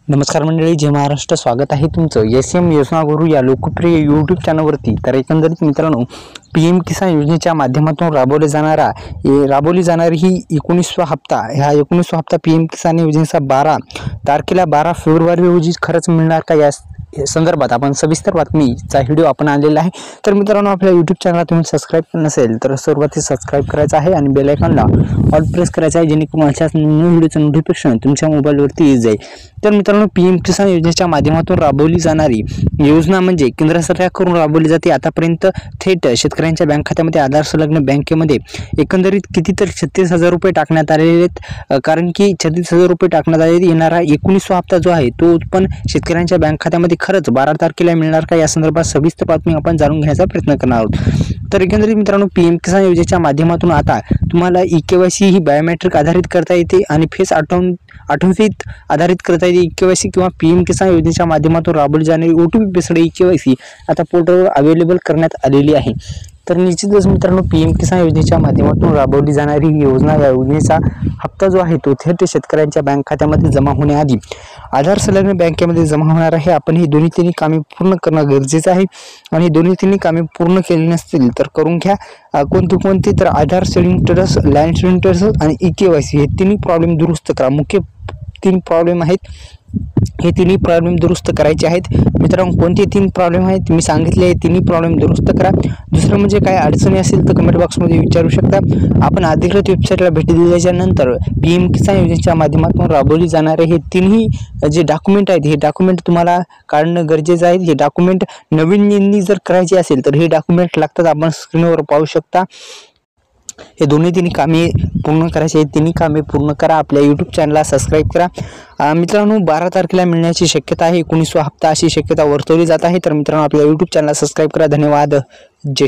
नमस्कार मंडळी, जय महाराष्ट्र. स्वागत आहे तुमचं एस.एम. योजना गुरु या लोकप्रिय यूट्यूब चॅनलवरती. तर एकंदरीत मित्रांनो, PM किसान योजनेच्या माध्यमातून राबवली जाणारी ही 19वा हप्ता, ह्या 19वा हप्ता PM किसान योजनेचा 12 तारखेला 12 फेब्रुवारी रोजी खरंच मिळणार का, या संदर्भात आपण सविस्तर बातमीचा व्हिडिओ आपण आणलेला आहे. तर मित्रांनो, आपल्या यूट्यूब चॅनलला तुम्ही सबस्क्राईब केलं नसेल तर सुरुवातीला सबस्क्राईब करायचं आहे आणि बेल आयकॉनला ऑल प्रेस करायचं आहे, जेणेकरून अशाच न्यू व्हिडिओचं नोटिफिकेशन तुमच्या मोबाईलवरती येत जाईल. तर मित्रांनो, PM किसान योजनेच्या माध्यमातून राबवली जाणारी योजना म्हणजे केंद्र सरकारकडून राबवली जाते. आतापर्यंत थेट शेतकऱ्यांच्या बँक खात्यामध्ये आधार संलग्न बँकेमध्ये एकंदरीत कितीतरी 36,000 रुपये टाकण्यात आलेले आहेत. कारण की 36,000 रुपये टाकण्यात आलेले. येणारा 19वा हप्ता जो आहे तो पण शेतकऱ्यांच्या बँक खात्यामध्ये खरंच 12 तारखेला मिळणार का, या संदर्भात सविस्तर बातमी आपण जाणून घेण्याचा प्रयत्न करणार आहोत. तर एकंदरीत मित्रांनो, PM किसान योजनेच्या माध्यमातून आता तुम्हाला EKYC ही बायोमेट्रिक आधारित करता येते आणि फेस आठवणीत आधारित करता येते. EKYC किंवा PM किसान योजनेच्या माध्यमातून राबवली जाणारी OTP बेस्ड EKYC आता पोर्टलवर अवेलेबल करण्यात आलेली आहे. तर निश्चितच मित्रांनो, PM किसान योजनेच्या माध्यमातून राबवली जाणारी ही योजना, या योजनेचा हप्ता जो आहे तो थेट शेतकऱ्यांच्या बँक खात्यामध्ये जमा होण्याआधी आधार संलग्न बँकेमध्ये जमा होणार आहे. आपण ही दोन्ही कामे पूर्ण करणं गरजेचं आहे आणि दोन्ही कामे पूर्ण केली नसतील तर करून घ्या. कोणती तर आधार सेडिंग स्टेटस, लँड सेडिंग स्टेटस आणि EKYC हे तिन्ही प्रॉब्लेम दुरुस्त करा. मुख्य 3 प्रॉब्लेम आहेत, हे तिन्ही प्रॉब्लेम दुरुस्त करायचे आहेत. मित्रांनो, कोणते 3 प्रॉब्लेम आहेत मी सांगितले, हे तिन्ही प्रॉब्लेम दुरुस्त करा. दुसरं म्हणजे काय अडचणी असेल तर कमेंट बॉक्समध्ये विचारू शकता. आपण अधिकृत वेबसाईटला भेटी दिल्याच्या नंतर PM किसान योजनेच्या माध्यमातून राबवली जाणारे हे तिन्ही जे डॉक्युमेंट आहेत, हे डॉक्युमेंट तुम्हाला काढणं गरजेचं आहे. हे डॉक्युमेंट नवीन जर करायचे असेल तर हे डॉक्युमेंट लागतात. आपण स्क्रीनवर पाहू शकता. हे दोन्ही कामे पूर्ण करायचे आहेत. तिन्ही कामे पूर्ण करा. आपल्या यूट्यूब चॅनलला सबस्क्राईब करा. मित्रांनो, 12 तारखेला मिळण्याची शक्यता आहे. 19वा हप्ता अशी शक्यता वर्तवली जात आहे. तर मित्रांनो, आपल्या यूट्यूब चॅनलला सबस्क्राईब करा. धन्यवाद. जय